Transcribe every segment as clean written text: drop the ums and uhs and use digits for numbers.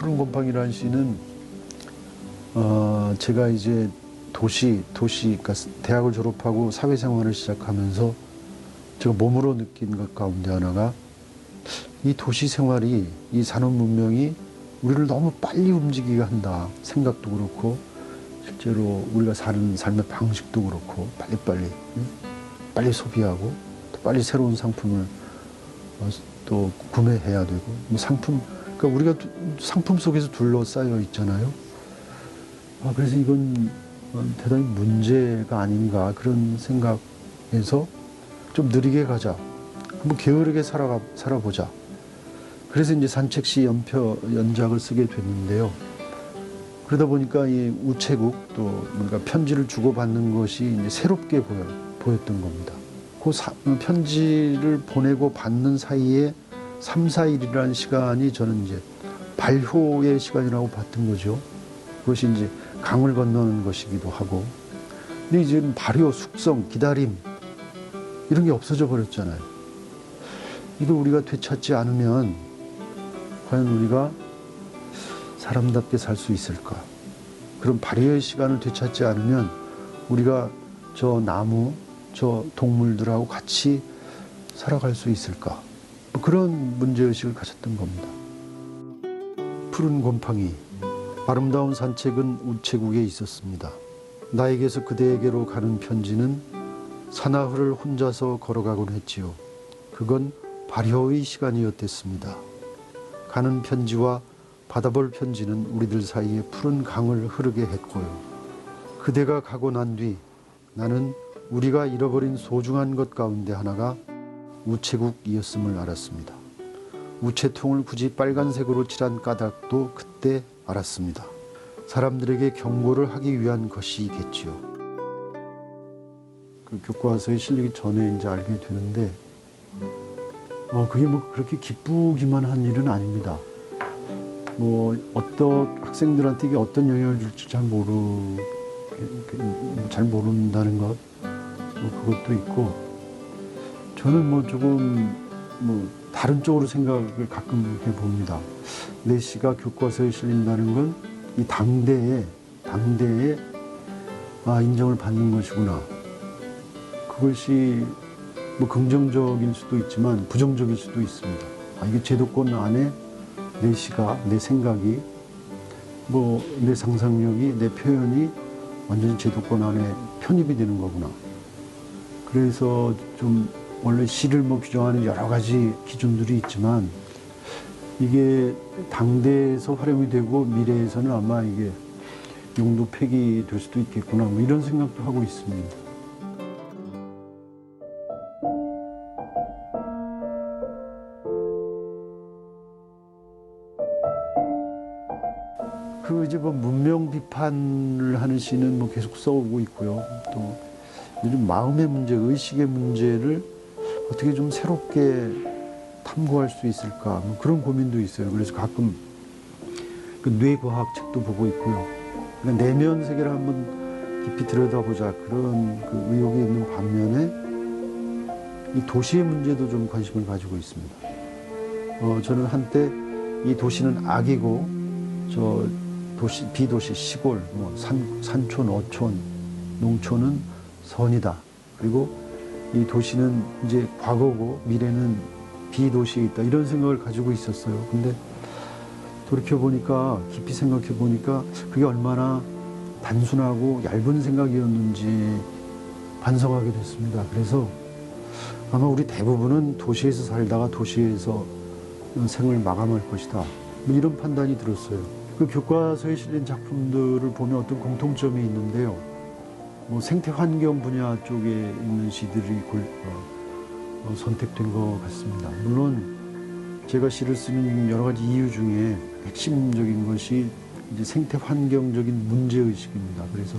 푸른 곰팡이라는 시는 제가 이제 그러니까 대학을 졸업하고 사회생활을 시작하면서 제가 몸으로 느낀 것 가운데 하나가 이 도시 생활이, 이 산업 문명이 우리를 너무 빨리 움직이게 한다. 생각도 그렇고 실제로 우리가 사는 삶의 방식도 그렇고 빨리 소비하고 또 빨리 새로운 상품을 또 구매해야 되고 그러니까 우리가 상품 속에서 둘러싸여 있잖아요. 그래서 이건 대단히 문제가 아닌가 그런 생각에서 좀 느리게 가자. 한번 게으르게 살아보자. 그래서 이제 산책시 연작을 쓰게 됐는데요. 그러다 보니까 이 우체국 또 뭔가 편지를 주고받는 것이 이제 새롭게 보였던 겁니다. 그 편지를 보내고 받는 사이에 3, 4일이라는 시간이 저는 이제 발효의 시간이라고 봤던 거죠. 그것이 이제 강을 건너는 것이기도 하고. 근데 이제 발효, 숙성, 기다림 이런 게 없어져 버렸잖아요. 이걸 우리가 되찾지 않으면 과연 우리가 사람답게 살 수 있을까? 그런 발효의 시간을 되찾지 않으면 우리가 저 나무, 저 동물들하고 같이 살아갈 수 있을까? 그런 문제의식을 가졌던 겁니다. 푸른 곰팡이, 아름다운 산책은 우체국에 있었습니다. 나에게서 그대에게로 가는 편지는 사나흘을 혼자서 걸어가곤 했지요. 그건 발효의 시간이었댔습니다. 가는 편지와 받아볼 편지는 우리들 사이에 푸른 강을 흐르게 했고요. 그대가 가고 난 뒤 나는 우리가 잃어버린 소중한 것 가운데 하나가 우체국이었음을 알았습니다. 우체통을 굳이 빨간색으로 칠한 까닭도 그때 알았습니다. 사람들에게 경고를 하기 위한 것이겠지요. 그 교과서에 실리기 전에 이제 알게 되는데 그게 뭐 그렇게 기쁘기만 한 일은 아닙니다. 뭐 어떤 학생들한테 이게 어떤 영향을 줄지 잘 모른다는 것, 그것도 있고, 저는 뭐 조금 다른 쪽으로 생각을 가끔 해봅니다. 내 시가 교과서에 실린다는 건 이 당대에 인정을 받는 것이구나. 그것이 뭐 긍정적일 수도 있지만 부정적일 수도 있습니다. 이게 제도권 안에 내 시가, 내 생각이, 내 상상력이, 내 표현이 완전히 제도권 안에 편입이 되는 거구나. 그래서 좀 원래 시를 규정하는 여러 가지 기준들이 있지만 이게 당대에서 활용이 되고 미래에서는 아마 이게 용도 폐기될 수도 있겠구나. 이런 생각도 하고 있습니다. 이제 문명 비판을 하는 시는 계속 써오고 있고요. 또 요즘 마음의 문제, 의식의 문제를 어떻게 좀 새롭게 탐구할 수 있을까, 그런 고민도 있어요. 그래서 가끔 그 뇌과학 책도 보고 있고요. 그러니까 내면 세계를 한번 깊이 들여다보자, 그런 그 의욕이 있는 반면에 이 도시의 문제도 좀 관심을 가지고 있습니다. 저는 한때 이 도시는 악이고 비도시, 시골, 산촌, 어촌, 농촌은 선이다. 그리고 이 도시는 이제 과거고 미래는 비도시에 있다. 이런 생각을 가지고 있었어요. 근데 깊이 생각해 보니까 그게 얼마나 단순하고 얇은 생각이었는지 반성하게 됐습니다. 그래서 아마 우리 대부분은 도시에서 살다가 도시에서 생을 마감할 것이다. 이런 판단이 들었어요. 그 교과서에 실린 작품들을 보면 어떤 공통점이 있는데요. 생태 환경 분야 쪽에 있는 시들이 선택된 것 같습니다. 물론 제가 시를 쓰는 여러 가지 이유 중에 핵심적인 것이 이제 생태 환경적인 문제 의식입니다. 그래서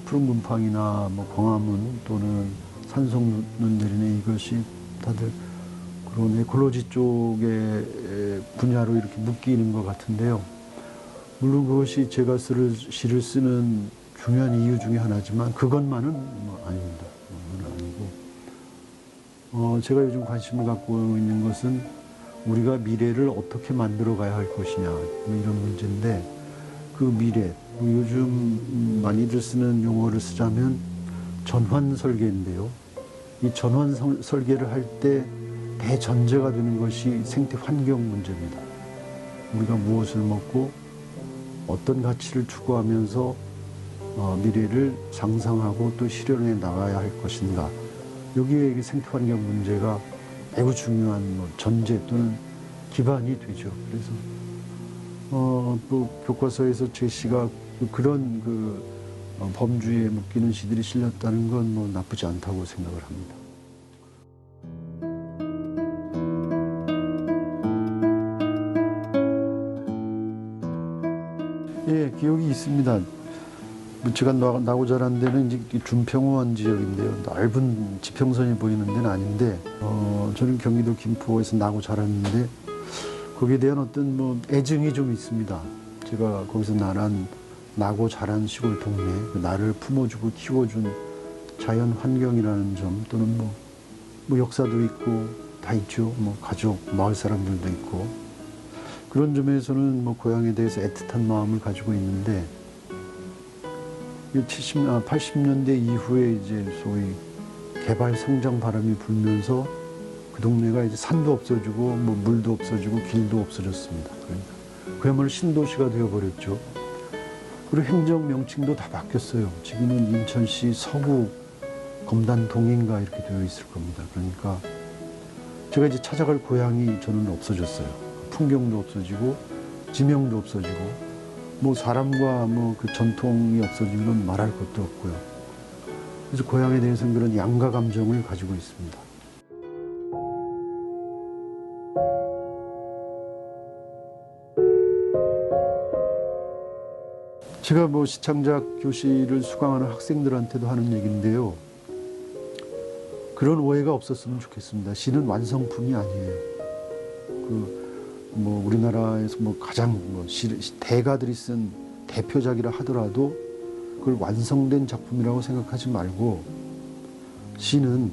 푸른 곰팡이나 광화문 또는 산속 눈 내리네, 이것이 다들 그런 에콜로지 쪽의 분야로 이렇게 묶이는 것 같은데요. 물론 그것이 제가 시를 쓰는 중요한 이유 중에 하나지만 그것만은 아닙니다. 그건 아니고, 제가 요즘 관심을 갖고 있는 것은 우리가 미래를 어떻게 만들어 가야 할 것이냐 뭐 이런 문제인데 그 미래 뭐 요즘 많이들 쓰는 용어를 쓰자면 전환 설계인데요. 이 전환 설계를 할 때 대전제가 되는 것이 생태 환경 문제입니다. 우리가 무엇을 먹고 어떤 가치를 추구하면서 미래를 상상하고 또 실현해 나가야 할 것인가. 여기에 생태 환경 문제가 매우 중요한 전제 또는 기반이 되죠. 그래서 또 교과서에서 제시가 그런 범주에 묶이는 시들이 실렸다는 건 뭐 나쁘지 않다고 생각을 합니다. 예, 기억이 있습니다. 제가 나고 자란 데는 이제 준평원 지역인데요. 넓은 지평선이 보이는 데는 아닌데, 저는 경기도 김포에서 나고 자랐는데, 거기에 대한 어떤 애증이 좀 있습니다. 제가 거기서 나고 자란 시골 동네, 나를 품어주고 키워준 자연 환경이라는 점, 또는 역사도 있고, 다 있죠. 가족, 마을 사람들도 있고. 그런 점에서는 고향에 대해서 애틋한 마음을 가지고 있는데, 80년대 이후에 이제 소위 개발 성장 바람이 불면서 그 동네가 이제 산도 없어지고 물도 없어지고 길도 없어졌습니다. 그러니까 그야말로 신도시가 되어버렸죠. 그리고 행정 명칭도 다 바뀌었어요. 지금은 인천시 서구 검단동인가 이렇게 되어 있을 겁니다. 그러니까 제가 이제 찾아갈 고향이 저는 없어졌어요. 풍경도 없어지고 지명도 없어지고 사람과 그 전통이 없어진 건 말할 것도 없고요. 그래서 고향에 대해서는 그런 양가 감정을 가지고 있습니다. 제가 시창작 교실을 수강하는 학생들한테도 하는 얘기인데요. 그런 오해가 없었으면 좋겠습니다. 시는 완성품이 아니에요. 우리나라에서 가장 대가들이 쓴 대표작이라 하더라도 그걸 완성된 작품이라고 생각하지 말고 시는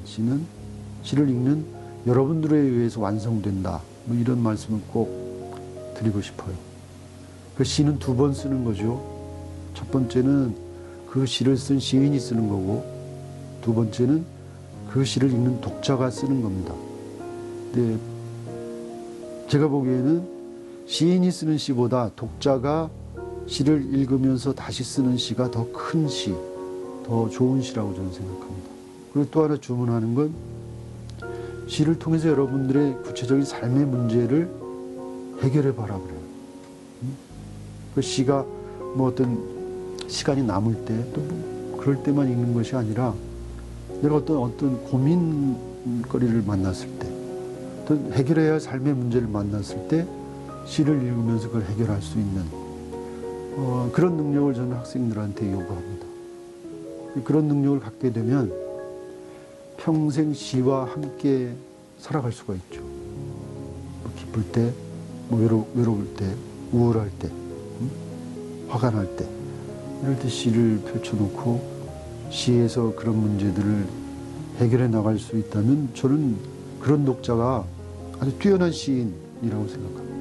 시를 읽는 여러분들에 의해서 완성된다. 이런 말씀을 꼭 드리고 싶어요. 그 시는 두 번 쓰는 거죠. 첫 번째는 그 시를 쓴 시인이 쓰는 거고 두 번째는 그 시를 읽는 독자가 쓰는 겁니다. 근데 제가 보기에는 시인이 쓰는 시보다 독자가 시를 읽으면서 다시 쓰는 시가 더 큰 시, 더 좋은 시라고 저는 생각합니다. 그리고 또 하나 주문하는 건 시를 통해서 여러분들의 구체적인 삶의 문제를 해결해 봐라 그래요. 그 시가 어떤 시간이 남을 때 또 그럴 때만 읽는 것이 아니라 내가 어떤 고민거리를 만났을 때 또 해결해야 할 삶의 문제를 만났을 때 시를 읽으면서 그걸 해결할 수 있는 그런 능력을 저는 학생들한테 요구합니다. 그런 능력을 갖게 되면 평생 시와 함께 살아갈 수가 있죠. 기쁠 때, 외로울 때, 우울할 때, 화가 날 때, 이럴 때 시를 펼쳐놓고 시에서 그런 문제들을 해결해 나갈 수 있다면 저는 그런 독자가 아주 뛰어난 시인이라고 생각합니다.